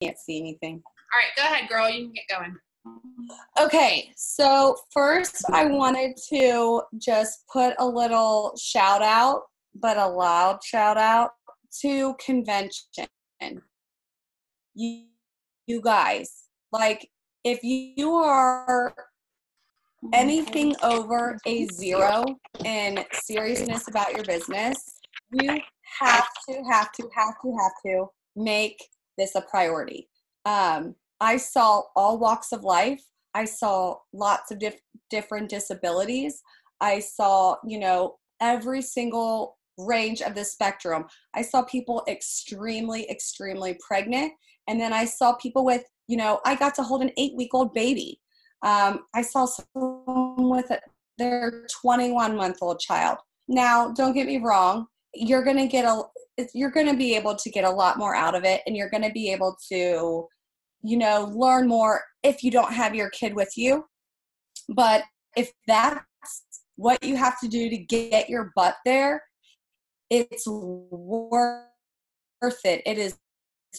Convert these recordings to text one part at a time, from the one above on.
can't see anything. All right, go ahead, girl. You can get going. Okay, so first I wanted to just put a little shout out, but a loud shout out to convention. You guys, like, if you are anything over a 0 in seriousness about your business, you have to make this a priority. I saw all walks of life. I saw lots of different disabilities. I saw, every single range of the spectrum. I saw people extremely, extremely pregnant. And then I saw people with, I got to hold an 8-week-old baby. I saw someone with their 21-month-old child. Now, don't get me wrong. You're going to be able to get a lot more out of it, and you're going to be able to, learn more if you don't have your kid with you. But if that's what you have to do to get your butt there, it's worth it. It is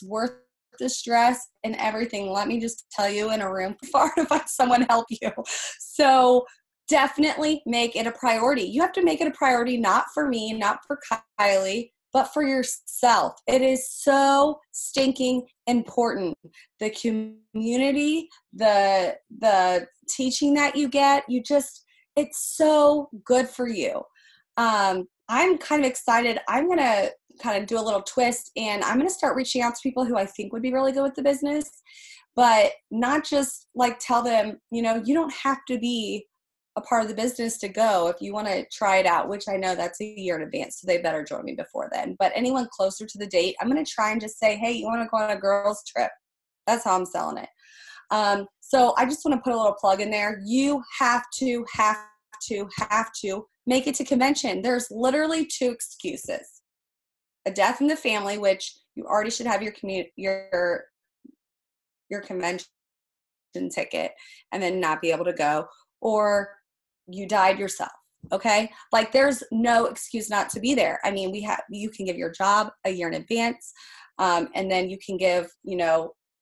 worth the stress and everything. Let me just tell you, in a room far to find someone help you. So definitely make it a priority. You have to make it a priority, not for me, not for Kylie, but for yourself. It is so stinking important. The community, the teaching that you get, it's so good for you. I'm kind of excited. I'm going to kind of do a little twist, and I'm going to start reaching out to people who I think would be really good with the business, but not just like tell them, you don't have to be a part of the business to go. If you want to try it out, which I know that's a year in advance, so they better join me before then. But anyone closer to the date, I'm going to try and just say, hey, you want to go on a girls trip? That's how I'm selling it. So I just want to put a little plug in there. You have to make it to convention. There's literally 2 excuses: a death in the family, which you already should have your convention ticket and then not be able to go, or you died yourself. Okay. Like, there's no excuse not to be there. I mean, you can give your job a year in advance. And then you can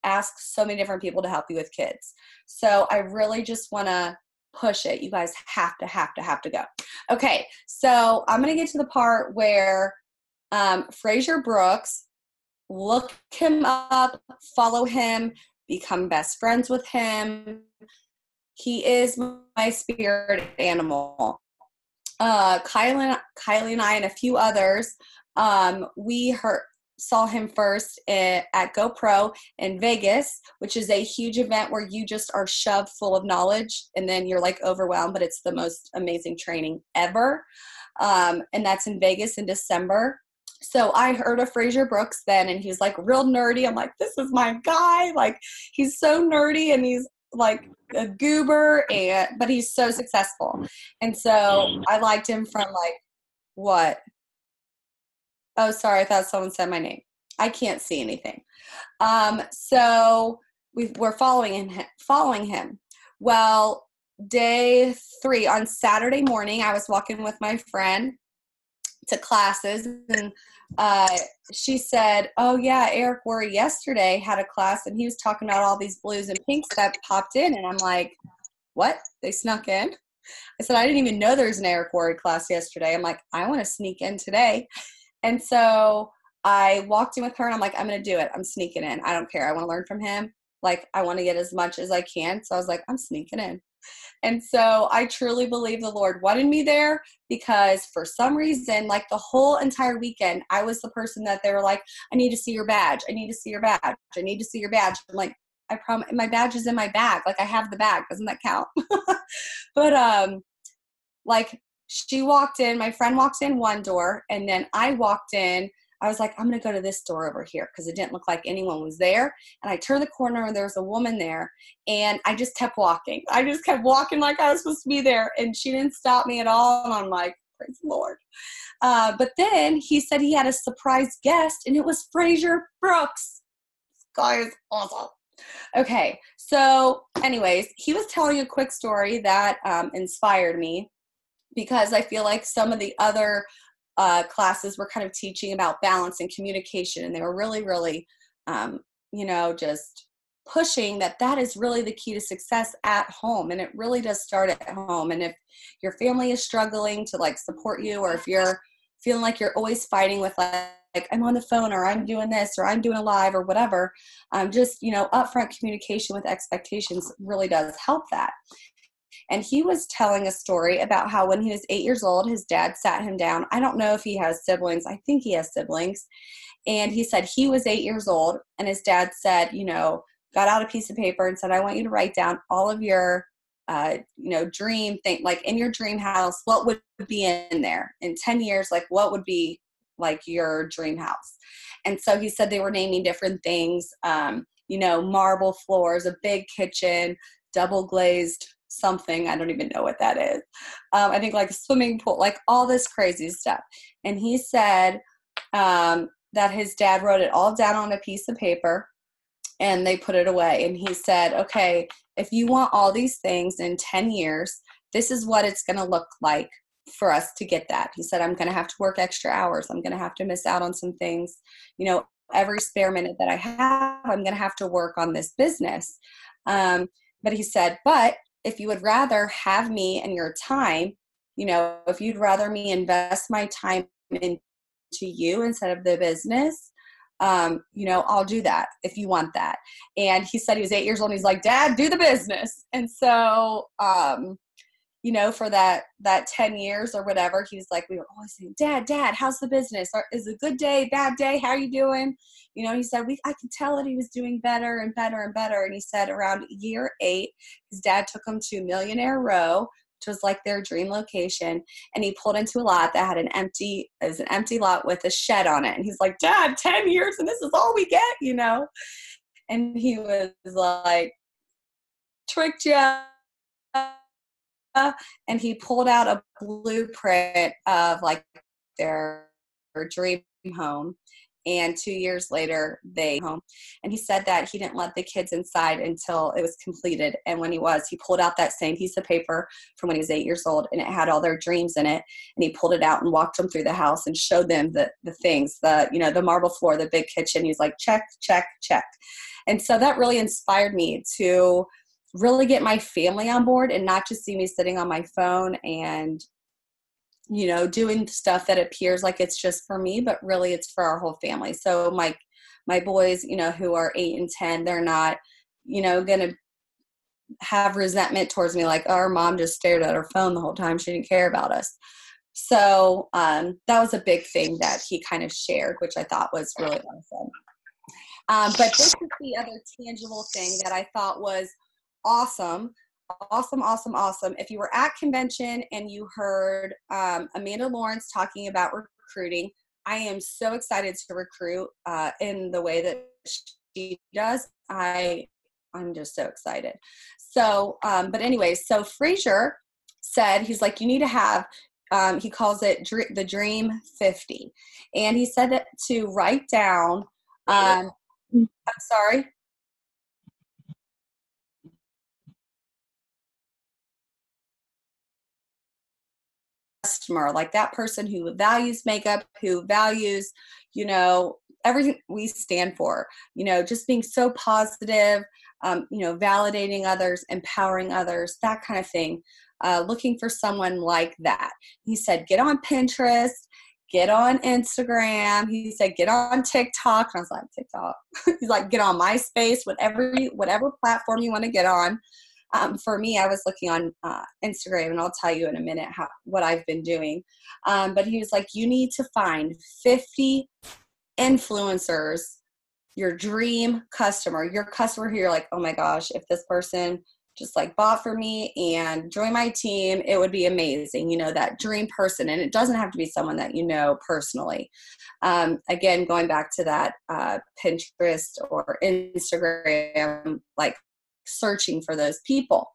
ask so many different people to help you with kids. So I really just want to push it. You guys have to go. Okay. So I'm going to get to the part where Fraser Brooks, look him up, follow him, become best friends with him. He is my spirit animal. Kylie and I and a few others, we saw him first at GoPro in Vegas, which is a huge event where you just are shoved full of knowledge and then you're like overwhelmed, but it's the most amazing training ever. And that's in Vegas in December. So I heard of Fraser Brooks then, and he's like real nerdy. I'm like, this is my guy. Like, he's so nerdy and he's like a goober, but he's so successful. And so I liked him from what? Oh, sorry. I thought someone said my name. I can't see anything. So we're following him. Well, day 3 on Saturday morning, I was walking with my friend to classes, and she said, oh yeah, Eric Worre yesterday had a class and he was talking about all these blues and pinks that popped in. And I'm like, what? They snuck in? I said, I didn't even know there was an Eric Worre class yesterday. I'm like, I want to sneak in today. And so I walked in with her and I'm like, I'm going to do it. I'm sneaking in. I don't care. I want to learn from him. Like, I want to get as much as I can. So I was like, I'm sneaking in. And so I truly believe the Lord wanted me there, because for some reason, like the whole entire weekend, I was the person that they were like, I need to see your badge. I need to see your badge. I need to see your badge. I'm like, I promise, my badge is in my bag. Like, I have the bag. Doesn't that count? But like, she walked in, my friend walked in one door, and then I walked in. I was like, I'm going to go to this door over here, because it didn't look like anyone was there. And I turned the corner and there was a woman there, and I just kept walking. I just kept walking like I was supposed to be there, and she didn't stop me at all. And I'm like, praise the Lord. But then he said he had a surprise guest, and it was Fraser Brooks. This guy is awesome. Okay. So anyways, he was telling a quick story that inspired me, because I feel like some of the other classes were kind of teaching about balance and communication, and they were really, really just pushing that is really the key to success at home. And it really does start at home. And if your family is struggling to like support you, or if you're feeling like you're always fighting with like I'm on the phone, or I'm doing this, or I'm doing a live, or whatever, just, upfront communication with expectations really does help that. And he was telling a story about how when he was 8 years old, his dad sat him down. I don't know if he has siblings. I think he has siblings. And he said he was 8 years old, and his dad said, got out a piece of paper and said, I want you to write down all of your, dream thing, like in your dream house, what would be in there in 10 years? Like what would be like your dream house? And so he said they were naming different things, marble floors, a big kitchen, double glazed something. I don't even know what that is. I think like a swimming pool, like all this crazy stuff. And he said that his dad wrote it all down on a piece of paper and they put it away. And he said, okay, if you want all these things in 10 years, this is what it's going to look like for us to get that. He said, I'm going to have to work extra hours. I'm going to have to miss out on some things. Every spare minute that I have, I'm going to have to work on this business. But he said, but if you would rather have me and your time, if you'd rather me invest my time into you instead of the business, I'll do that if you want that. And he said he was 8 years old and he's like, Dad, do the business. And so, for that 10 years or whatever, he was like, we were always saying, Dad, how's the business? Or, is it a good day, bad day? How are you doing? He said, I could tell that he was doing better and better and better. And he said around year 8, his dad took him to Millionaire Row, which was like their dream location. And he pulled into a lot that had an empty lot with a shed on it. And he's like, Dad, 10 years and this is all we get, And he was like, tricked you. And he pulled out a blueprint of like their dream home. And 2 years later, they home. And he said that he didn't let the kids inside until it was completed. And when he pulled out that same piece of paper from when he was 8 years old, and it had all their dreams in it. And he pulled it out and walked them through the house and showed them the things, the marble floor, the big kitchen. He was like, check, check, check. And so that really inspired me to really get my family on board and not just see me sitting on my phone and, doing stuff that appears like it's just for me, but really it's for our whole family. So my boys, who are 8 and 10, they're not, going to have resentment towards me. Like, oh, our mom just stared at her phone the whole time. She didn't care about us. So that was a big thing that he kind of shared, which I thought was really awesome. But this is the other tangible thing that I thought was awesome. If you were at convention and you heard Amanda Lawrence talking about recruiting, I am so excited to recruit in the way that she does. I'm just so excited. So, but anyway, so Frazier said, he's like, you need to have, he calls it the Dream 50. And he said that to write down, I'm sorry. Customer, like that person who values makeup, who values, everything we stand for, just being so positive, validating others, empowering others, that kind of thing. Looking for someone like that. He said, get on Pinterest, get on Instagram. He said, get on TikTok. And I was like, TikTok? He's like, get on MySpace, whatever platform you want to get on. For me, I was looking on Instagram, and I'll tell you in a minute what I've been doing. But he was like, you need to find 50 influencers, your dream customer, your customer who you're like, oh my gosh, if this person just like bought for me and joined my team, it would be amazing. That dream person. And it doesn't have to be someone that you know personally. Again, going back to that Pinterest or Instagram, like searching for those people.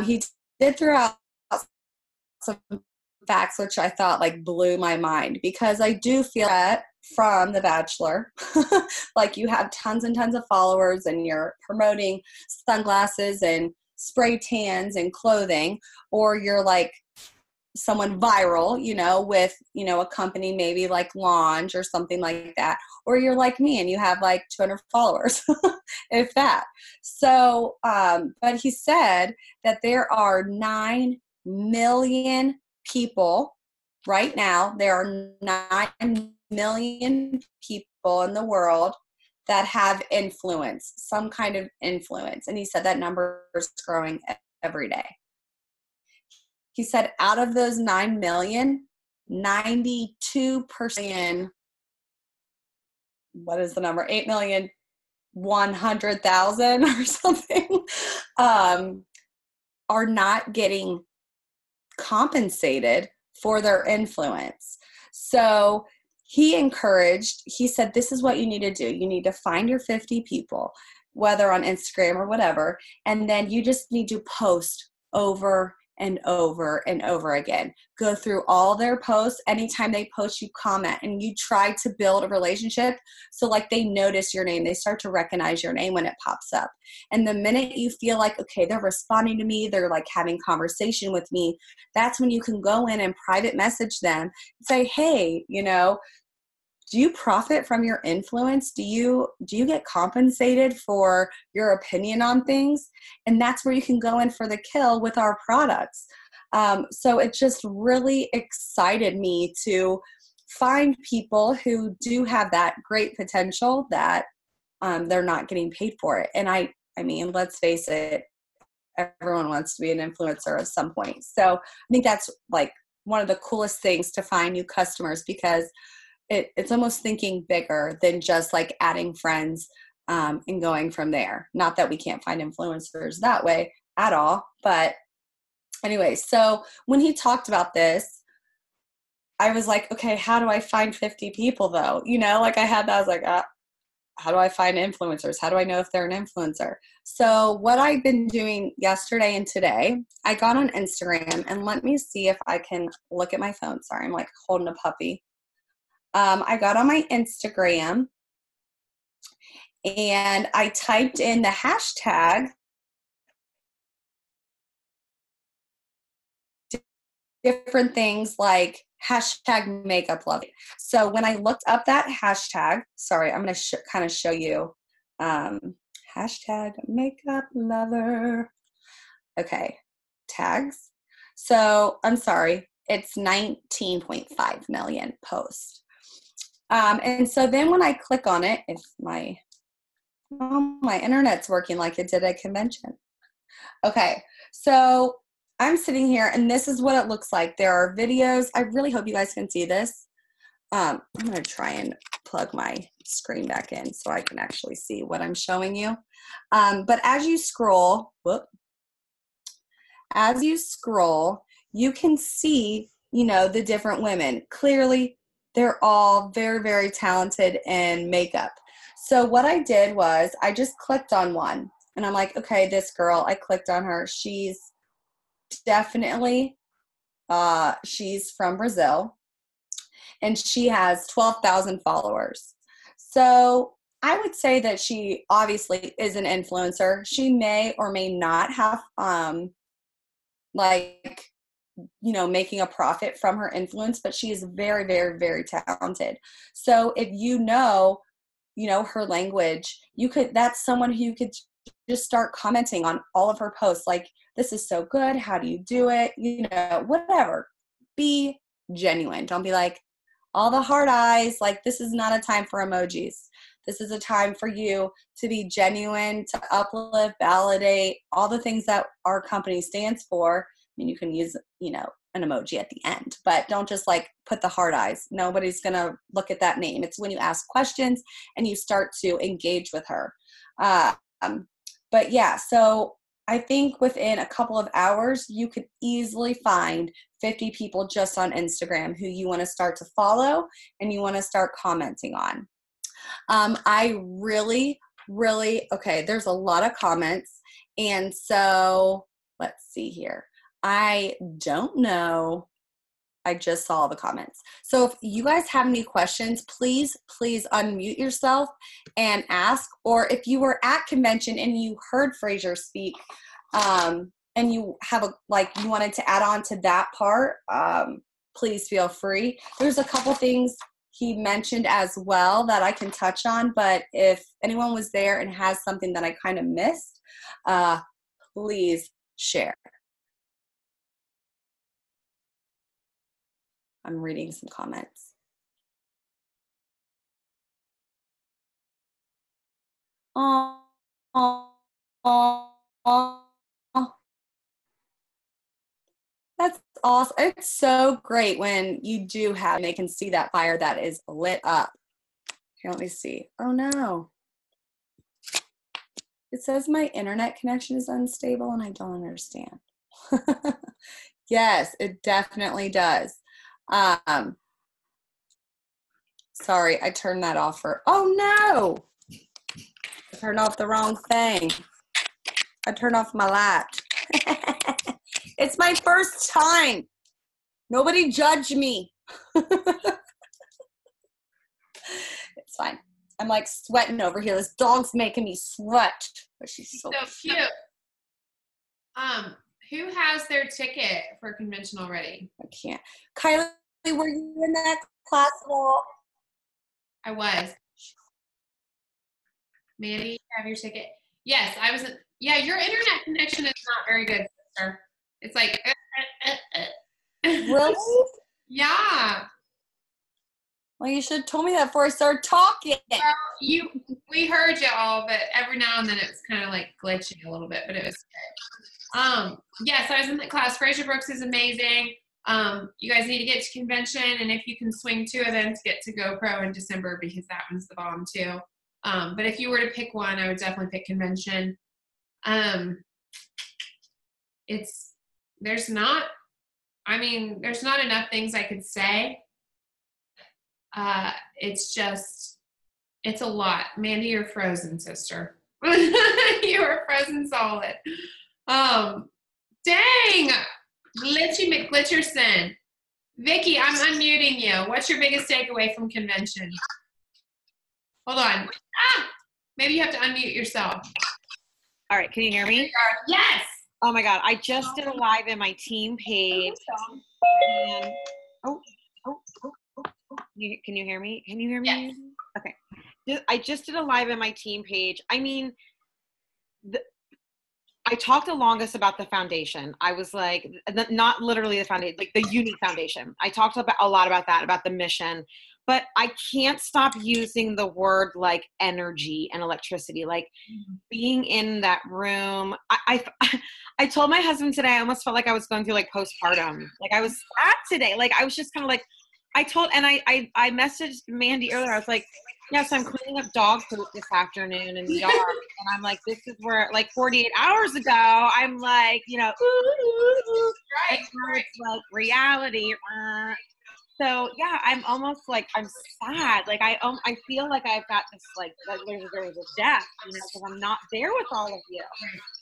He did throw out some facts which I thought like blew my mind, because I do feel that from The Bachelor, like you have tons and tons of followers and you're promoting sunglasses and spray tans and clothing, or you're like someone viral, with, a company maybe like Launch or something like that. Or you're like me and you have like 200 followers, if that. So, but he said that there are 9 million people right now. There are 9 million people in the world that have influence, some kind of influence. And he said that number is growing every day. He said out of those 9 million, 92%, what is the number? 8,100,000 or something, are not getting compensated for their influence. So he said, this is what you need to do. You need to find your 50 people, whether on Instagram or whatever, and then you just need to post over and over and over again. Go through all their posts. Anytime they post, you comment, and you try to build a relationship. So like they notice your name, they start to recognize your name when it pops up. And the minute you feel like, okay, they're responding to me, they're like having conversation with me, that's when you can go in and private message them and say, hey, do you profit from your influence? Do you get compensated for your opinion on things? And that's where you can go in for the kill with our products. So it just really excited me to find people who do have that great potential that they're not getting paid for it. And I mean, let's face it, everyone wants to be an influencer at some point. So I think that's like one of the coolest things to find new customers, because it's almost thinking bigger than just like adding friends and going from there. Not that we can't find influencers that way at all. But anyway, so when he talked about this, I was like, okay, how do I find 50 people though? Like I was like, how do I find influencers? How do I know if they're an influencer? So what I've been doing yesterday and today, I got on Instagram, and let me see if I can look at my phone. Sorry, I'm like holding a puppy. I got on my Instagram and I typed in the hashtag different things like hashtag makeup love. So when I looked up that hashtag, sorry, I'm going to kind of show you hashtag makeup lover. Okay, tags. So I'm sorry, it's 19.5 million posts. And so then when I click on it, if my internet's working like it did at convention. Okay, so I'm sitting here and this is what it looks like. There are videos. I really hope you guys can see this. I'm going to try and plug my screen back in so I can actually see what I'm showing you. But as you scroll, you can see, the different women. Clearly, they're all very, very talented in makeup. So what I did was I just clicked on one and I'm like, okay, this girl, I clicked on her. She's definitely, she's from Brazil and she has 12,000 followers. So I would say that she obviously is an influencer. She may or may not have, making a profit from her influence, but she is very, very, very talented. So if her language, that's someone who you could just start commenting on all of her posts. Like, this is so good. How do you do it? Whatever. Be genuine. Don't be like all the heart eyes. Like, this is not a time for emojis. This is a time for you to be genuine, to uplift, validate, all the things that our company stands for. I mean, you can use, an emoji at the end, but don't just like put the heart eyes. Nobody's going to look at that name. It's when you ask questions and you start to engage with her. But yeah, so I think within a couple of hours, you could easily find 50 people just on Instagram who you want to start to follow and you want to start commenting on. I really, okay, there's a lot of comments. And so let's see here. I don't know. I just saw the comments. So if you guys have any questions, please unmute yourself and ask. Or if you were at convention and you heard Fraser speak, and and you have you wanted to add on to that part, please feel free. There's a couple things he mentioned as well that I can touch on, but if anyone was there and has something that I kind of missed, please share. I'm reading some comments. Oh, that's awesome. It's so great when you do have, and they can see that fire that is lit up. Here, let me see. Oh no. It says my internet connection is unstable and I don't understand. Yes, it definitely does. Sorry, I turned that off oh no. I turned off the wrong thing. I turned off my light. It's my first time. Nobody judge me. It's fine. I'm like sweating over here. This dog's making me sweat. But she's so cute. Who has their ticket for convention already? I can't. Kylie, were you in that class at all? I was. Mandy, you have your ticket? Yes, I was. Yeah, your internet connection is not very good, sister. It's like. Really? Yeah. Well, you should have told me that before I started talking. Well, we heard you all, but every now and then it was kind of like glitching a little bit, but it was good. Yes, I was in the class. Fraser Brooks is amazing. You guys need to get to convention, and if you can swing 2 events, get to GoPro in December because that one's the bomb too. But if you were to pick one, I would definitely pick convention. There's not enough things I could say. It's a lot. Mandy, you're frozen, sister. You are frozen solid. Dang! Glitchy McGlitcherson. Vicky, I'm unmuting you. What's your biggest takeaway from convention? Hold on. Maybe you have to unmute yourself. All right, can you hear me? Yes! Oh my God, I just did a live in my team page. And, can you hear me? Can you hear me? Yes. Okay. I just did a live in my team page. I mean, I talked the longest about the foundation. I was like, not literally the foundation, like the unique foundation. I talked a lot about that, about the mission, but I can't stop using the word like energy and electricity, like being in that room. I told my husband today, I almost felt like I was going through like postpartum. Like I was sad today. Like I was just kind of like, I messaged Mandy earlier. I was like, yes, I'm cleaning up dog poop this afternoon in the yard. And I'm like, this is where, like 48 hours ago, I'm like, ooh, Right. And now it's like reality. So yeah, I'm almost like, I'm sad. Like I feel like I've got this, like, there's a death, because I'm not there with all of you.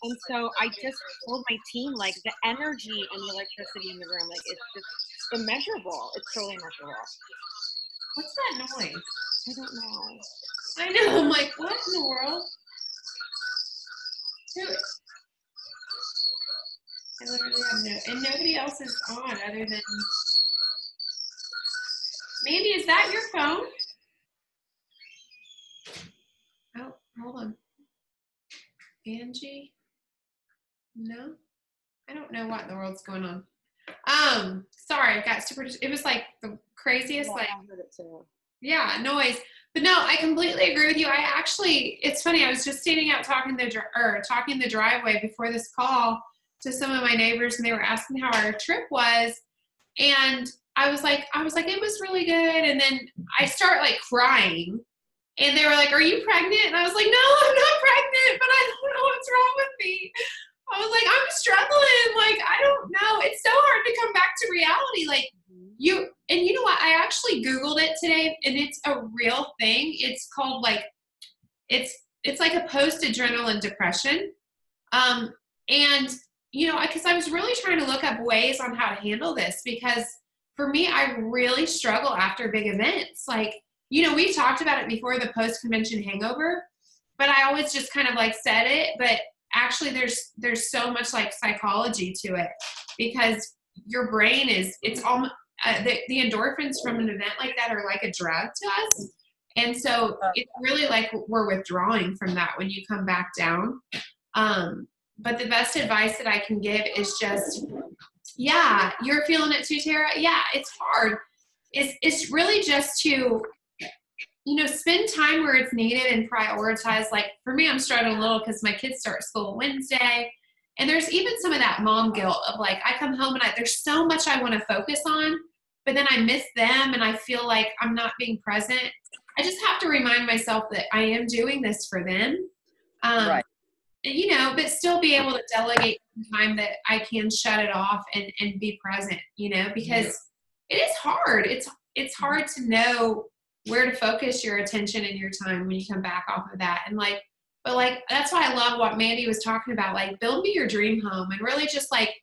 And so I just told my team, like the energy and the electricity in the room, like it's just immeasurable. It's totally immeasurable. What's that noise? I don't know. I know. I'm like, what in the world? I literally have and nobody else is on other than Mandy. Is that your phone? Oh, hold on. Angie? No, I don't know what in the world's going on. Sorry, I got super. It was like the craziest, Yeah, like. I heard it too. Yeah, noise. But no, I completely agree with you. It's funny. I was just standing out talking the driveway before this call to some of my neighbors, and they were asking how our trip was. And I was like, it was really good. And then I start like crying, and they were like, "Are you pregnant?" And I was like, "No, I'm not pregnant, but I don't know what's wrong with me." I was like, "I'm struggling. Like, I don't know. It's so hard to come back to reality. Like, you know what? I actually Googled it today, and it's a real thing. It's called like, it's like a post-adrenaline depression. And because I was really trying to look up ways on how to handle this, because for me, I really struggle after big events. Like, we talked about it before, the post-convention hangover, but I always just kind of like said it. But actually there's so much like psychology to it, because your brain it's almost the endorphins from an event like that are like a drug to us. And so it's really like we're withdrawing from that when you come back down. But the best advice that I can give is just, yeah, you're feeling it too, Tara. Yeah, it's hard. It's really just to, spend time where it's needed and prioritize. Like for me, I'm struggling a little because my kids start school Wednesday. And there's even some of that mom guilt of like, I come home and there's so much I want to focus on, but then I miss them and I feel like I'm not being present. I just have to remind myself that I am doing this for them. Right. But still be able to delegate time that I can shut it off and be present, because it is hard. It's hard to know where to focus your attention and your time when you come back off of that. And but that's why I love what Mandy was talking about, like build me your dream home, and really just like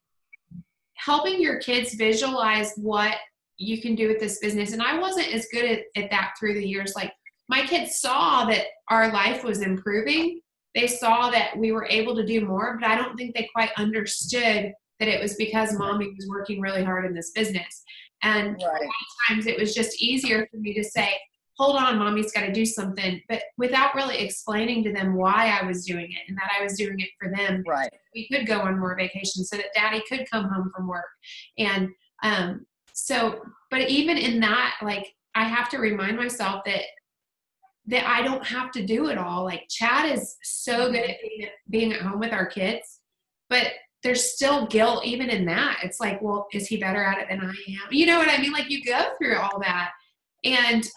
helping your kids visualize what you can do with this business. And I wasn't as good at that through the years. Like my kids saw that our life was improving. They saw that we were able to do more, but I don't think they quite understood that it was because mommy was working really hard in this business. And a lot of times it was just easier for me to say, hold on, mommy's got to do something, but without really explaining to them why I was doing it and that I was doing it for them. Right. We could go on more vacations so that daddy could come home from work. And but even in that, like I have to remind myself that I don't have to do it all. Like Chad is so good at being at home with our kids, but there's still guilt even in that. It's like, well, is he better at it than I am? You know what I mean? Like you go through all that. And,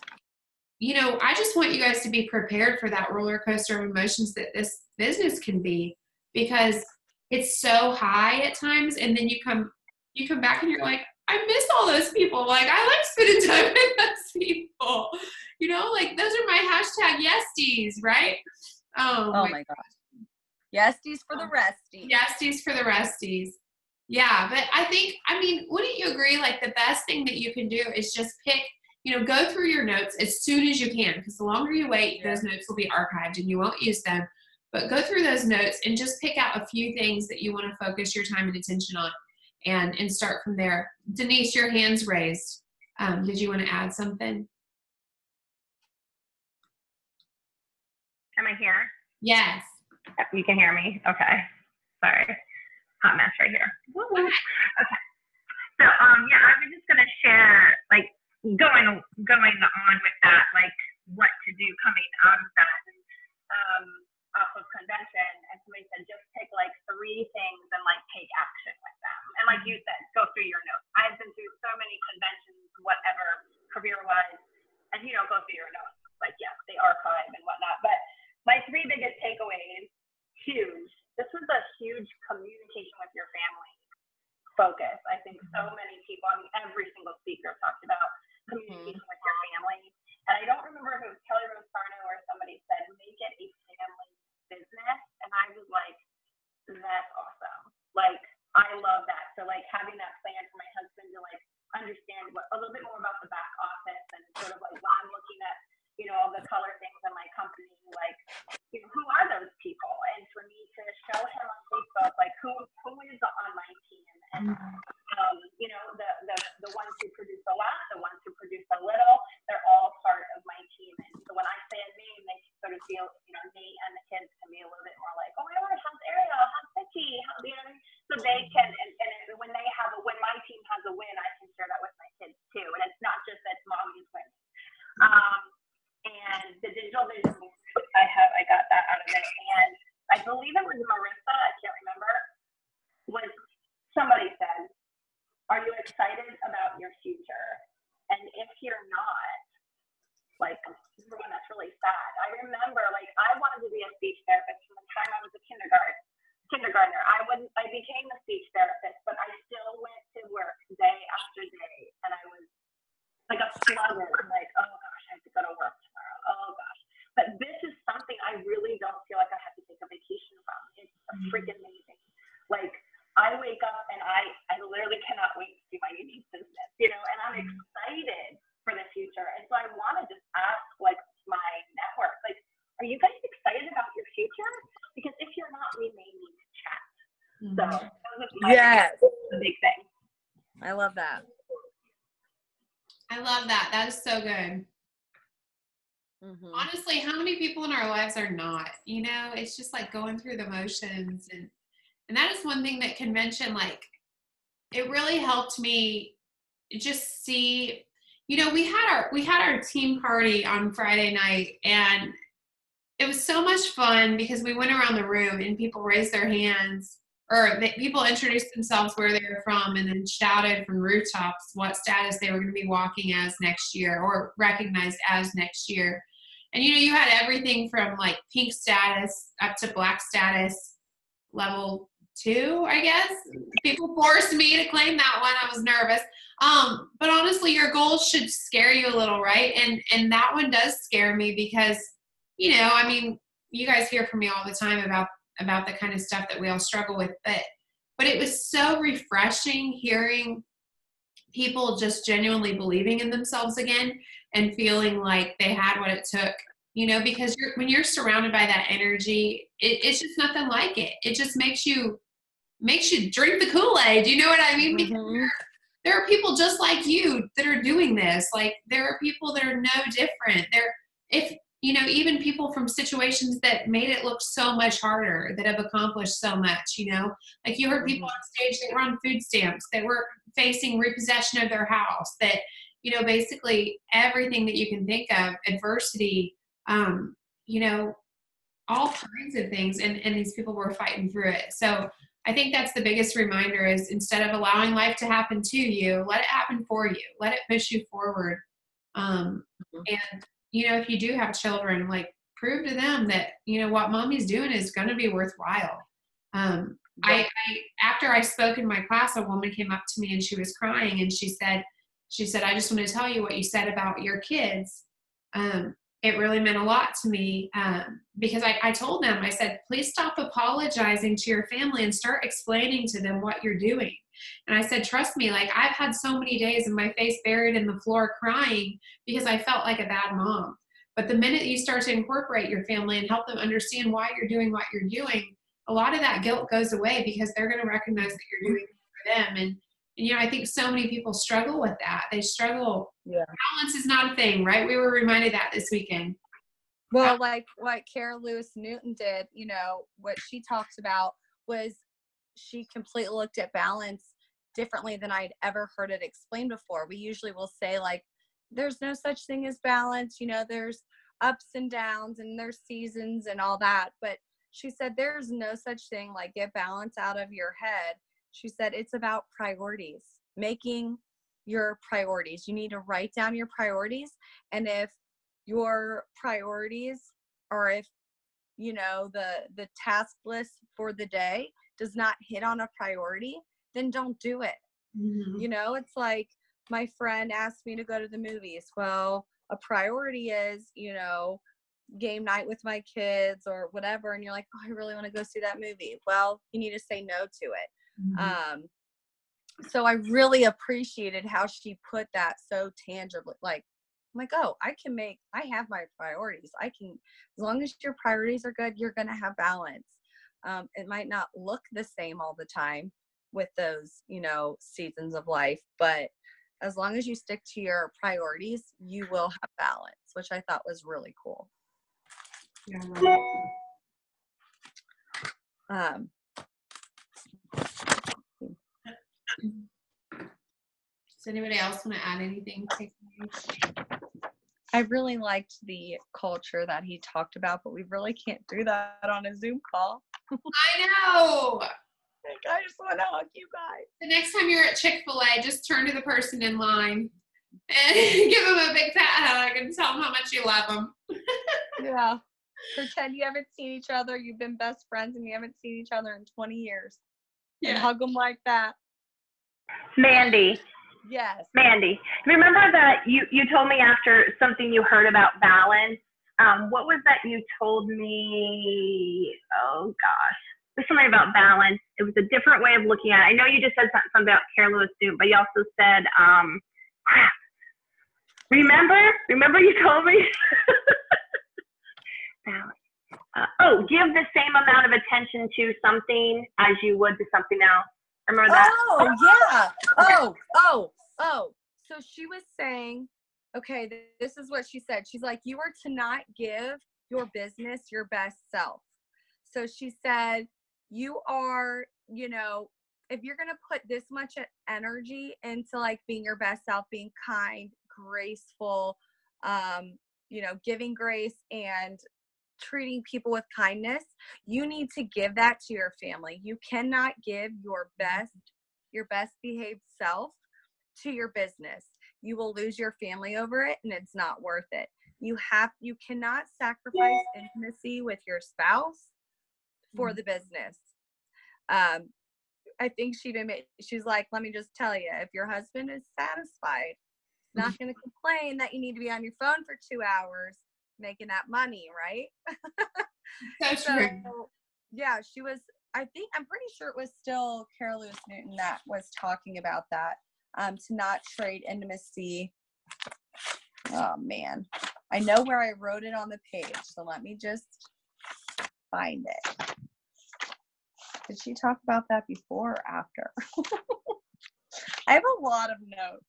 I just want you guys to be prepared for that roller coaster of emotions that this business can be, because it's so high at times. And then you come back and you're like, I miss all those people. Like I like spending time with those people. Like those are my hashtag yesties, right? Oh my gosh. Yesties for the resties. Yesties for the resties. Yeah, but wouldn't you agree? Like the best thing that you can do is just pick, go through your notes as soon as you can, because the longer you wait, those notes will be archived and you won't use them. But go through those notes and just pick out a few things that you want to focus your time and attention on, and start from there. Denise, your hand's raised. Did you want to add something? Am I here? Yes. You can hear me? Okay. Sorry. Hot mess right here. Okay. So, I was just going to share, like, going on with that, like, what to do coming out of that. Off of convention, and somebody said, just pick, like, 3 things and, like, take action with them. And like you said, go through your notes. I've been through so many conventions, whatever, career-wise, and go through your notes. Like, yes, they archive and whatnot. But my 3 biggest takeaways, huge. This was a huge communication with your family focus. I think so many people, every single speaker talked about communication with your family. And I don't remember if it was Kelly Rose Sarno or somebody said, make it a family business. And I was like, that's awesome. Like, I love that. So like having that plan for my husband to like understand a little bit more about the back office, and sort of like when I'm looking at, all the color things in my company, like, who are those people? And for me to show him on Facebook, like who is on my team, and the ones who produce a lot, the ones who produce a little, they're all part of my team. And so when I say a name, they sort of feel, me and the kids can be a little bit more like, oh my God, how's Ariel? How's Vicky? So they can, and when my team has a win, I can share that with my kids too. And it's not just that mommy's winning. And the digital vision board, I got that out of it. And I believe it was Marissa, I can't remember, was somebody said, are you excited about your future? And if you're not, like, that's really sad. I remember, like, I wanted to be a speech therapist from the time I was a kindergartner. I became a speech therapist, but I still went to work day after day, and I was like a slugger, like, oh gosh, I have to go to work tomorrow. Oh gosh. But this is something I really don't feel like I have to take a vacation from. It's freaking amazing. Like, I wake up and I literally cannot wait to see my unique business, and I'm excited for the future. And so I want to just ask, like, my network, like, are you guys excited about your future? because if you're not, we may need to chat. Mm-hmm. So those are Yes. the big thing. I love that. I love that. That is so good. Mm-hmm. Honestly, how many people in our lives are not? You know, it's just like going through the motions, and that is one thing that convention, like, it really helped me just see. You know, we had our team party on Friday night, and it was so much fun because we went around the room and people raised their hands, or people introduced themselves, where they were from, and then shouted from rooftops what status they were going to be walking as next year, or recognized as next year. And, you know, you had everything from like pink status up to black status level 2, I guess. People forced me to claim that one. I was nervous. But honestly, your goals should scare you a little, right? And that one does scare me because, you know, I mean, you guys hear from me all the time about the kind of stuff that we all struggle with, but it was so refreshing hearing people just genuinely believing in themselves again and feeling like they had what it took, you know, because when you're surrounded by that energy, it's just nothing like it. It just makes you drink the Kool-Aid. You know what I mean? Because there are people just like you that are doing this. Like, there are people that are no different. You know, even people from situations that made it look so much harder, that have accomplished so much, you know, like you heard people on stage that were on food stamps, that were facing repossession of their house, that, you know, basically everything that you can think of, adversity, you know, all kinds of things. And these people were fighting through it. So I think that's the biggest reminder, is instead of allowing life to happen to you, let it happen for you. Let it push you forward. And, you know, if you do have children, like, prove to them that, you know, what mommy's doing is going to be worthwhile. After I spoke in my class, a woman came up to me and she was crying, and she said, I just want to tell you what you said about your kids. It really meant a lot to me, because I told them, I said, please stop apologizing to your family and start explaining to them what you're doing. And I said, trust me, like, I've had so many days of my face buried in the floor crying because I felt like a bad mom. But the minute you start to incorporate your family and help them understand why you're doing what you're doing, a lot of that guilt goes away, because they're going to recognize that you're doing it for them. And, you know, I think so many people struggle with that. They struggle. Yeah. Balance is not a thing, right? We were reminded that this weekend. Well, like what Cara Lewis Newton did, you know, what she talked about was she completely looked at balance differently than I'd ever heard it explained before. We usually will say, like, there's no such thing as balance, you know, there's ups and downs and there's seasons and all that. But she said there's no such thing like get balance out of your head. She said it's about priorities, making your priorities. You need to write down your priorities. And if your priorities, or if, you know, the task list for the day does not hit on a priority, then don't do it. Mm-hmm. You know, it's like my friend asked me to go to the movies. Well, a priority is, you know, game night with my kids or whatever. And you're like, oh, I really want to go see that movie. Well, you need to say no to it. Mm-hmm. So I really appreciated how she put that so tangibly. Like, I'm like, oh, I have my priorities. I can, as long as your priorities are good, you're going to have balance. It might not look the same all the time with those, you know, seasons of life, but as long as you stick to your priorities, you will have balance, which I thought was really cool. Yeah. Does anybody else want to add anything? I really liked the culture that he talked about, but we really can't do that on a Zoom call. I know. I just want to hug you guys. The next time you're at Chick-fil-A, just turn to the person in line and give them a big fat hug and tell them how much you love them. Yeah. Pretend you haven't seen each other. You've been best friends and you haven't seen each other in 20 years. Yeah. And hug them like that. Mandy. Yes. Mandy, remember that you told me after something you heard about balance? What was that you told me? Oh, gosh. There's something about balance. It was a different way of looking at it. I know you just said something about Cara Lewis Newton, but you also said, crap. Remember you told me? Balance. give the same amount of attention to something as you would to something else. Remember that? Oh, yeah. Oh. So she was saying, okay, this is what she said. She's like, you are to not give your business your best self. So she said, you are, if you're going to put this much energy into like being your best self, being kind, graceful, giving grace and treating people with kindness, you need to give that to your family. You cannot give your best behaved self to your business. You will lose your family over it, and it's not worth it. You cannot sacrifice intimacy with your spouse for the business. I think she's like, let me just tell you, if your husband is satisfied, he's not going to complain that you need to be on your phone for 2 hours making that money, right? So true. Yeah, I'm pretty sure it was still Carol Lewis Newton that was talking about that, to not trade intimacy. Oh man, I know where I wrote it on the page, so let me just find it. Did she talk about that before or after? I have a lot of notes.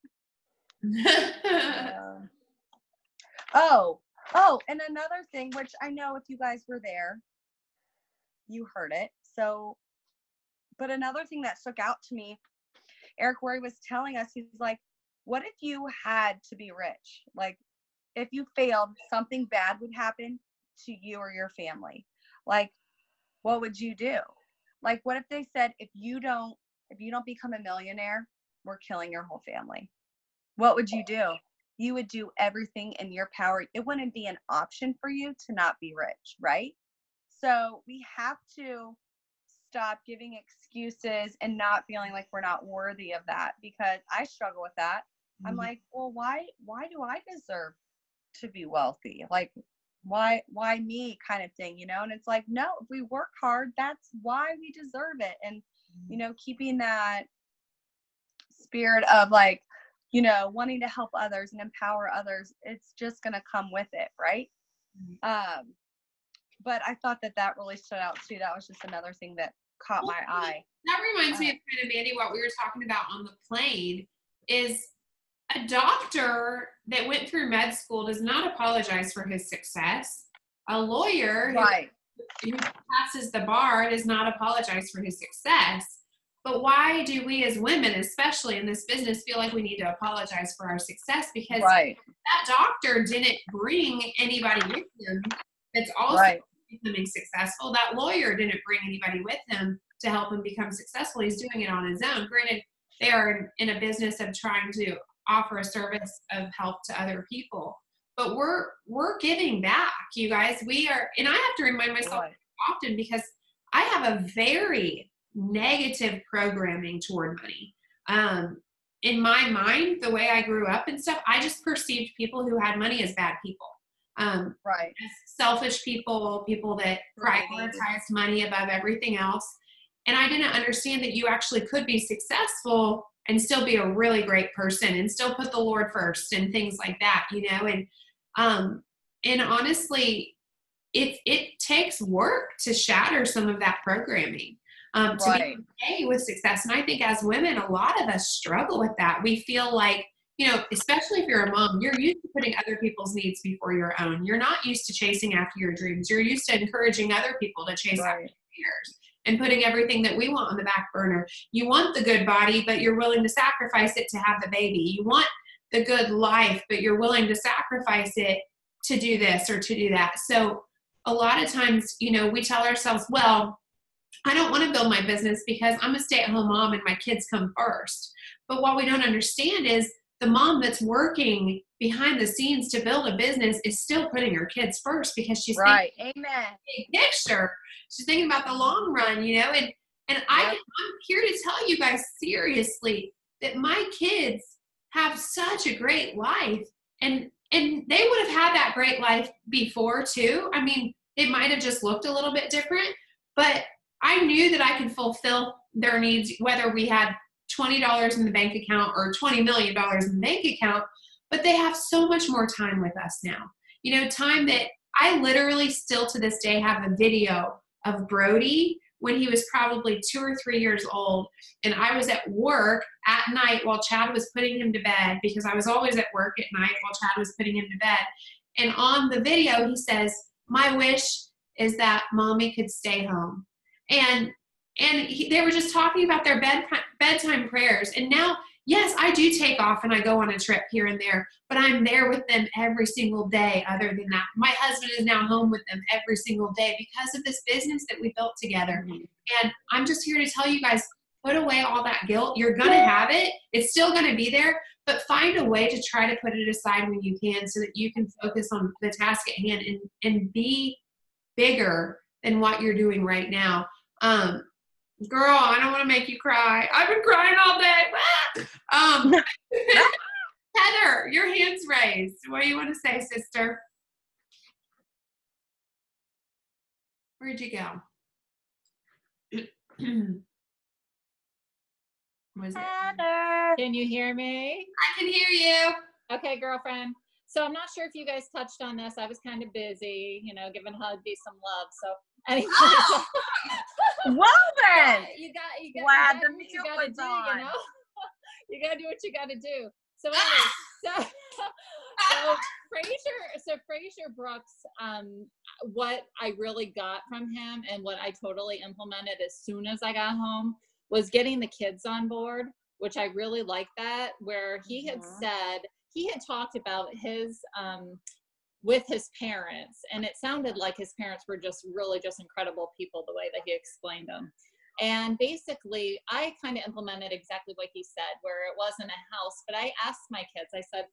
And another thing, which I know if you guys were there, you heard it. So, but another thing that stuck out to me, Eric Worre was telling us, he's like, what if you had to be rich? Like, if you failed, something bad would happen to you or your family. Like, what would you do? Like, what if they said, if you don't become a millionaire, we're killing your whole family? What would you do? You would do everything in your power. It wouldn't be an option for you to not be rich, right? So we have to stop giving excuses and not feeling like we're not worthy of that, because I struggle with that. Mm-hmm. I'm like, well, why do I deserve to be wealthy? Like, why me kind of thing, And it's like, no, if we work hard, that's why we deserve it. And, keeping that spirit of like, wanting to help others and empower others, it's just going to come with it. Right. Mm-hmm. But I thought that really stood out too. That was just another thing that caught my eye. That reminds me of kind of, Mandy, what we were talking about on the plane is a doctor that went through med school does not apologize for his success. A lawyer who passes the bar does not apologize for his success. But why do we as women, especially in this business, feel like we need to apologize for our success? Because that doctor didn't bring anybody with him that's also becoming successful. That lawyer didn't bring anybody with him to help him become successful. He's doing it on his own. Granted, they are in a business of trying to offer a service of help to other people. But we're giving back, you guys. We are, and I have to remind myself often, because I have a very negative programming toward money. In my mind, the way I grew up and stuff, I just perceived people who had money as bad people. As selfish people that prioritized money above everything else. And I didn't understand that you actually could be successful and still be a really great person and still put the Lord first and things like that, and honestly, it takes work to shatter some of that programming, to be okay with success. And I think as women, a lot of us struggle with that. We feel like, especially if you're a mom, you're used to putting other people's needs before your own. You're not used to chasing after your dreams. You're used to encouraging other people to chase after yours and putting everything that we want on the back burner. You want the good body, but you're willing to sacrifice it to have the baby. You want the good life, but you're willing to sacrifice it to do this or to do that. So a lot of times, we tell ourselves, well, I don't want to build my business because I'm a stay-at-home mom and my kids come first. But what we don't understand is the mom that's working behind the scenes to build a business is still putting her kids first, because she's thinking big picture. She's thinking about the long run, and I'm here to tell you guys seriously that my kids have such a great life, and they would have had that great life before too. I mean, it might have just looked a little bit different, but I knew that I could fulfill their needs, whether we had $20 in the bank account or $20 million in the bank account. But they have so much more time with us now. Time that I literally still to this day have a video of Brody when he was probably 2 or 3 years old. And I was at work at night while Chad was putting him to bed, because I was always at work at night while Chad was putting him to bed. And on the video, he says, "My wish is that mommy could stay home." And they were just talking about their bedtime prayers. And now, yes, I do take off and I go on a trip here and there, but I'm there with them every single day. Other than that, my husband is now home with them every single day because of this business that we built together. Mm-hmm. And I'm just here to tell you guys, put away all that guilt. You're going to have it. It's still going to be there, but find a way to try to put it aside when you can so that you can focus on the task at hand and be bigger than what you're doing right now. Girl, I don't want to make you cry. I've been crying all day. Heather, your hand's raised. What do you want to say, sister? Where'd you go? Was it? Heather. Can you hear me? I can hear you. Okay, girlfriend. So I'm not sure if you guys touched on this. I was kind of busy, giving Huggy some love. So anyway. Well then. You got to do what you gotta do, on. You gotta do what you gotta do. So anyway, so Fraser Brooks, what I really got from him and what I totally implemented as soon as I got home was getting the kids on board, which I really like that, where he had said, he had talked about his, with his parents, and it sounded like his parents were just really just incredible people the way that he explained them. And basically, I kind of implemented exactly what he said, where it wasn't a house, but I asked my kids, I said,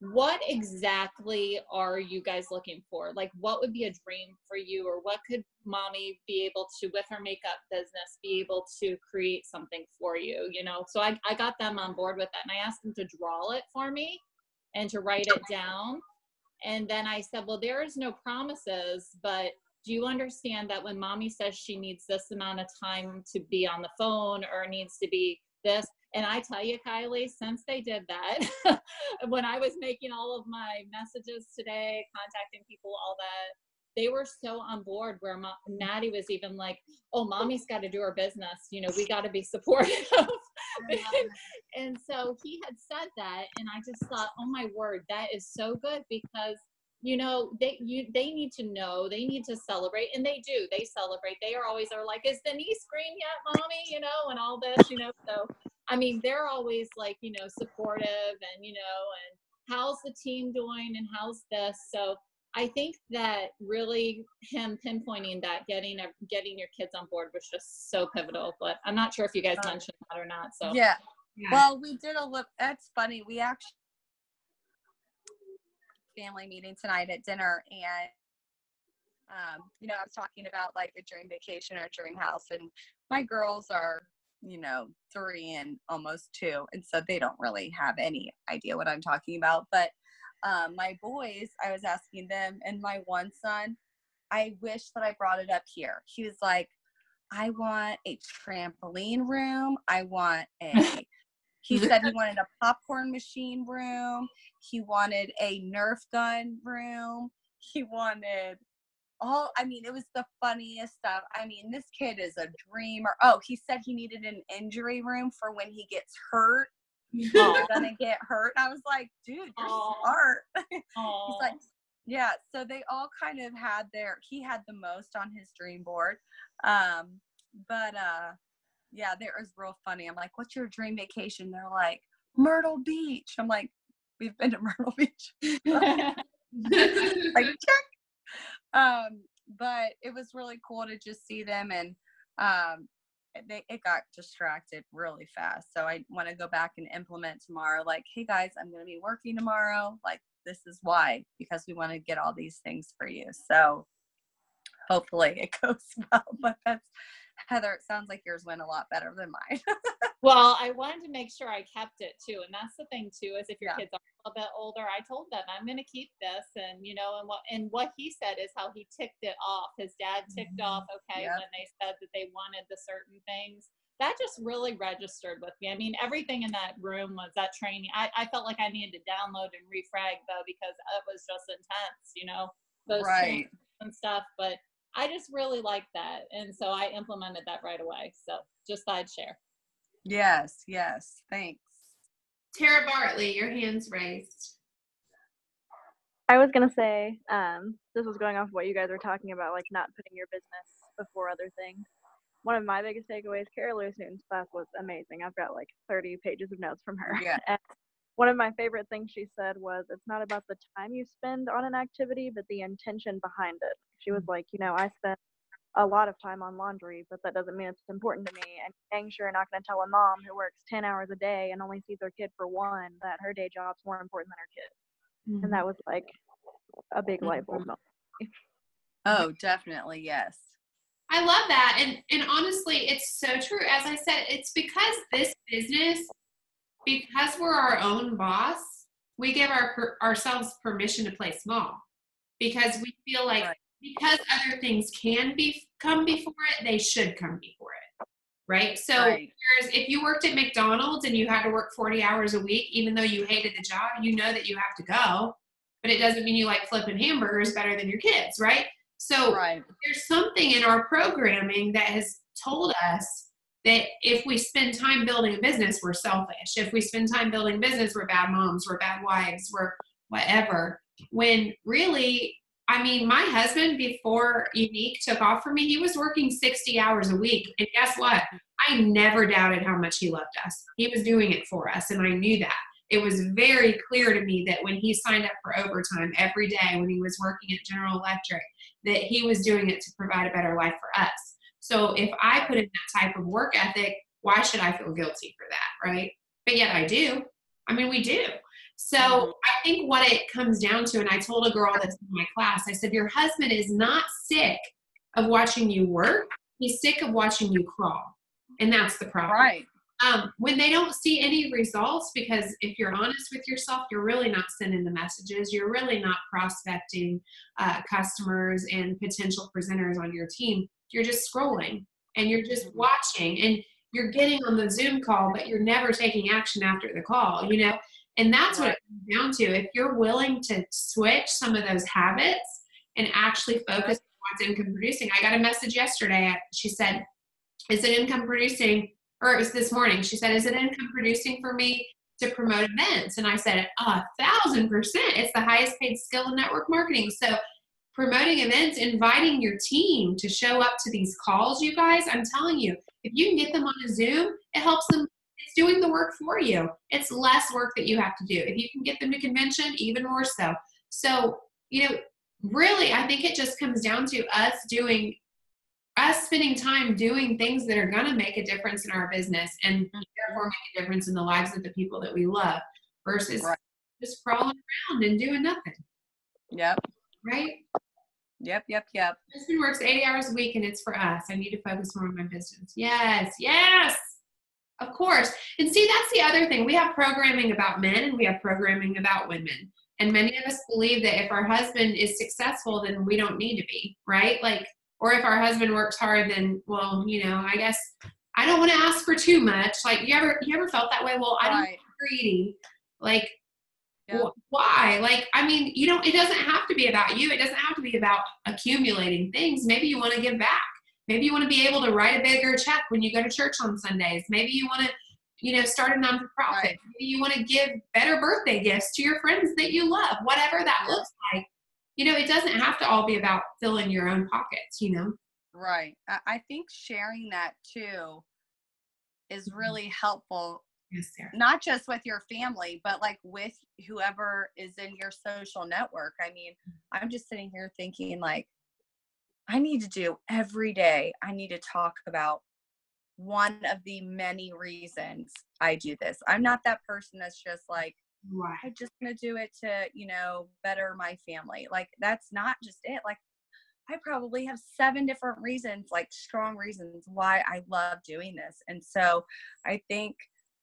what exactly are you guys looking for? Like, what would be a dream for you, or what could mommy be able to, with her makeup business, be able to create something for you, So I got them on board with that, and I asked them to draw it for me and to write it down. And then I said, well, there is no promises, but do you understand that when mommy says she needs this amount of time to be on the phone or needs to be this? And I tell you, Kylie, since they did that, when I was making all of my messages today, contacting people, all that, they were so on board, where Maddie was even like, oh, mommy's got to do her business. We got to be supportive. And so he had said that, and I just thought, oh my word, that is so good, because they need to know, they need to celebrate, and they do. They celebrate. They are like, is Denise green yet, mommy? And all this, So, I mean, they're always like, supportive, and and how's the team doing, and how's this? So I think that really him pinpointing that, getting your kids on board was just so pivotal. But I'm not sure if you guys mentioned that or not. So yeah. Well, we did a look. That's funny. We actually family meeting tonight at dinner, and I was talking about like a dream vacation or a dream house, and my girls are 3 and almost 2, and so they don't really have any idea what I'm talking about. But my boys, I was asking them, and my one son, I wish that I brought it up here. He was like, I want a trampoline room. I want he said he wanted a popcorn machine room. He wanted a Nerf gun room. He wanted it was the funniest stuff. I mean, this kid is a dreamer. Oh, he said he needed an injury room for when he gets hurt. He's gonna get hurt. And I was like, dude, you're smart. He's like, yeah. So they all kind of had he had the most on his dream board. Yeah, it was real funny. I'm like, what's your dream vacation? They're like, Myrtle Beach. I'm like, we've been to Myrtle Beach. Like, check. But it was really cool to just see them, and it got distracted really fast. So I want to go back and implement tomorrow. Like, hey guys, I'm going to be working tomorrow. Like, this is why, because we want to get all these things for you. So hopefully it goes well. But that's, Heather, it sounds like yours went a lot better than mine. Well, I wanted to make sure I kept it too. And that's the thing too, is if your kids are a little bit older, I told them I'm going to keep this. And, and what he said is how he ticked it off. His dad ticked off, okay, when they said that they wanted the certain things. That just really registered with me. I mean, everything in that room was that training. I felt like I needed to download and refrag though, because it was just intense, those Right. and stuff, but I just really like that. And so I implemented that right away. So just thought I'd share. Yes. Thanks. Tara Bartley, your hand's raised. I was gonna say, this was going off what you guys were talking about, like not putting your business before other things. One of my biggest takeaways, Carol Lewis Newton's class was amazing. I've got like 30 pages of notes from her. Yeah. And one of my favorite things she said was, it's not about the time you spend on an activity, but the intention behind it. She was like, I spent a lot of time on laundry, but that doesn't mean it's important to me. And dang sure you're not going to tell a mom who works 10 hours a day and only sees her kid for one that her day job's more important than her kid. And that was like a big light bulb moment. Oh, definitely. Yes. I love that. And honestly, it's so true. As I said, it's because this business, because we're our own boss, we give ourselves permission to play small, because we feel like because other things can come before it, they should come before it. Right. So whereas if you worked at McDonald's and you had to work 40 hours a week, even though you hated the job, you know that you have to go, but it doesn't mean you like flipping hamburgers better than your kids. Right. So there's something in our programming that has told us that if we spend time building a business, we're selfish. If we spend time building business, we're bad moms, we're bad wives, we're whatever. When really, I mean, my husband, before Unique took off for me, he was working 60 hours a week. And guess what? I never doubted how much he loved us. He was doing it for us, and I knew that. It was very clear to me that when he signed up for overtime every day when he was working at General Electric, that he was doing it to provide a better life for us. So if I put in that type of work ethic, why should I feel guilty for that, right? But yet I do. I mean, we do. So I think what it comes down to, and I told a girl that's in my class, I said, your husband is not sick of watching you work. He's sick of watching you crawl. And that's the problem. Right. When they don't see any results, because if you're honest with yourself, you're really not sending the messages. You're really not prospecting customers and potential presenters on your team. You're just scrolling and you're just watching, and you're getting on the Zoom call, but you're never taking action after the call, and that's what it comes down to. If you're willing to switch some of those habits and actually focus on what's income producing. I got a message yesterday. She said, is it income producing? Or it was this morning. She said, is it income producing for me to promote events? And I said, 1,000%. It's the highest paid skill in network marketing. So promoting events, inviting your team to show up to these calls, you guys, I'm telling you, if you can get them on a Zoom, it helps them. It's doing the work for you. It's less work that you have to do. If you can get them to convention, even more so. So, really, I think it just comes down to us spending time doing things that are going to make a difference in our business and therefore make a difference in the lives of the people that we love versus just crawling around and doing nothing. Yep. Right? Yep. My husband works 80 hours a week and it's for us. I need to focus more on my business. Yes. Of course. And see, that's the other thing. We have programming about men and we have programming about women. And many of us believe that if our husband is successful, then we don't need to be, right? Or if our husband works hard, then, well, I guess I don't want to ask for too much. Like, you ever felt that way? Well, I don't want to be greedy. Like, why? Like, I mean, it doesn't have to be about you. It doesn't have to be about accumulating things. Maybe you want to give back. Maybe you want to be able to write a bigger check when you go to church on Sundays. Maybe you want to, start a nonprofit. Maybe you want to give better birthday gifts to your friends that you love, whatever that looks like. It doesn't have to all be about filling your own pockets, Right. I think sharing that too is really helpful. Yes, Sarah. Not just with your family, but like with whoever is in your social network. I mean, I'm just sitting here thinking like, I need to do every day. I need to talk about one of the many reasons I do this. I'm not that person that's just like, I'm just going to do it to, better my family. Like, that's not just it. Like, I probably have 7 different reasons, like strong reasons why I love doing this. And so I think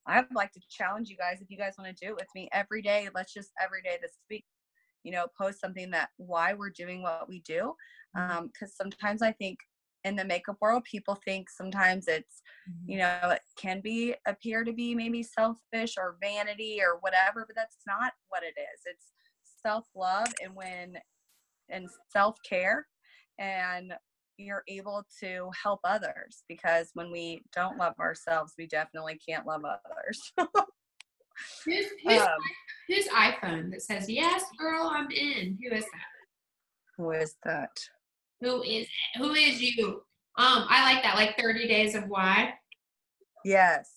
I'd like to challenge you guys, if you guys want to do it with me every day, let's just every day this week, post something that why we're doing what we do. Because sometimes I think in the makeup world, people think sometimes it's, it can appear to be maybe selfish or vanity or whatever, but that's not what it is. It's self-love. And when and self-care, and you're able to help others, because when we don't love ourselves, we definitely can't love others. Whose iPhone that says, yes, girl, I'm in? Who is that? Who is that? Who is it? Who is you? I like that, like 30 Days of Why. Yes.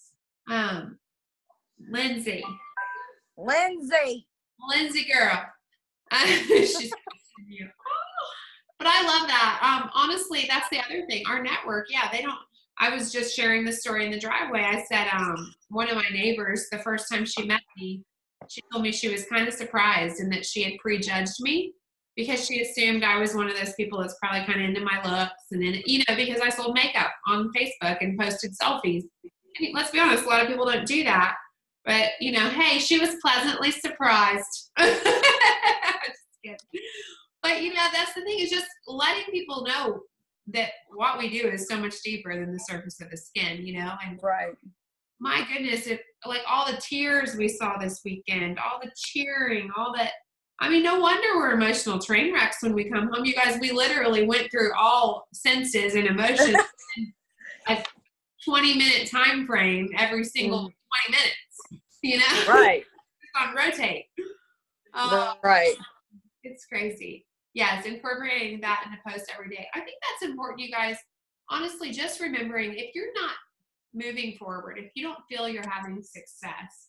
Lindsay girl. She's you. But I love that. Honestly, that's the other thing. Our network, yeah, they don't. I was just sharing the story in the driveway. I said, one of my neighbors, the first time she met me, she told me she was kind of surprised and that she had prejudged me because she assumed I was one of those people that's probably kind of into my looks and then, because I sold makeup on Facebook and posted selfies. I mean, let's be honest, a lot of people don't do that. But, hey, she was pleasantly surprised. Just kidding. But, that's the thing, is just letting people know that what we do is so much deeper than the surface of the skin, And Right. My goodness, like all the tears we saw this weekend, all the cheering, all that. I mean, no wonder we're emotional train wrecks when we come home. You guys, we literally went through all senses and emotions in a 20-minute time frame every single 20 minutes, Right. It's on rotate. Right. It's crazy. Yes, incorporating that in a post every day. I think that's important, you guys. Honestly, just remembering, if you're not moving forward, if you don't feel you're having success,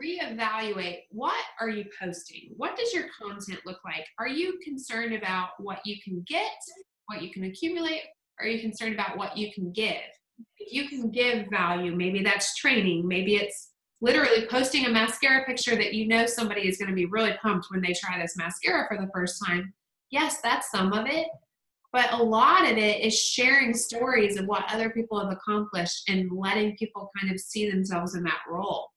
reevaluate. What are you posting? What does your content look like? Are you concerned about what you can get, what you can accumulate? Are you concerned about what you can give? If you can give value, maybe that's training. Maybe it's literally posting a mascara picture that somebody is going to be really pumped when they try this mascara for the first time. Yes, that's some of it. But a lot of it is sharing stories of what other people have accomplished and letting people kind of see themselves in that role.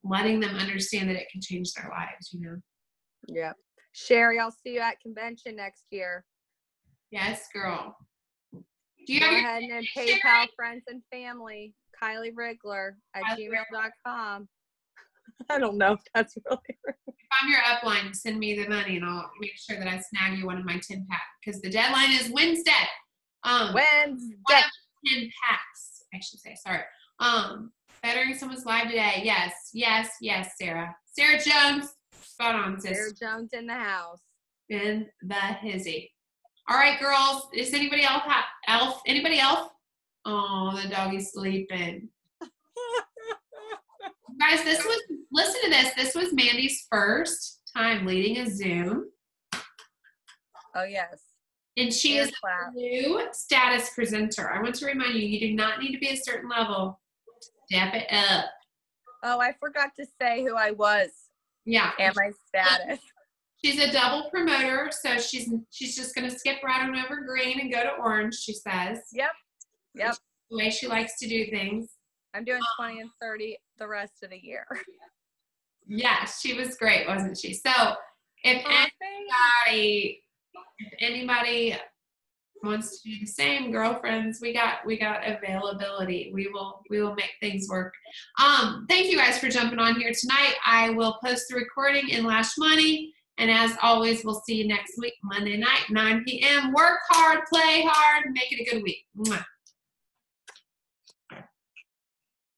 Letting them understand that it can change their lives, Yeah. Sherry, I'll see you at convention next year. Yes, girl. Do Go ahead and PayPal friends and family, Kylie Rigler at gmail.com. I don't know if that's really right. If I'm your upline, send me the money and I'll make sure that I snag you one of my 10-pack, because the deadline is Wednesday. Wednesday. 10 packs, I should say. Sorry. Bettering someone's life today. Yes, Sarah. Sarah Jones. Spot on, sis. Sarah Jones in the house. In the hizzy. All right, girls. Is anybody else? Anybody else? Oh, the doggy's sleeping. Guys, listen to this. This was Mandy's first time leading a Zoom. Oh, yes. And she is a new status presenter. I want to remind you, you do not need to be a certain level. Step it up. Oh, I forgot to say who I was. Yeah. And my status. She's a double promoter, so she's just going to skip right on over green and go to orange, she says. Yep. The way she likes to do things. I'm doing 20 and 30 the rest of the year. Yeah, she was great, wasn't she? So if anybody wants to do the same, girlfriends, we got availability. We will make things work. Thank you guys for jumping on here tonight. I will post the recording in Lash Money, and as always, we'll see you next week, Monday night, 9 p.m. Work hard, play hard, make it a good week. Mwah.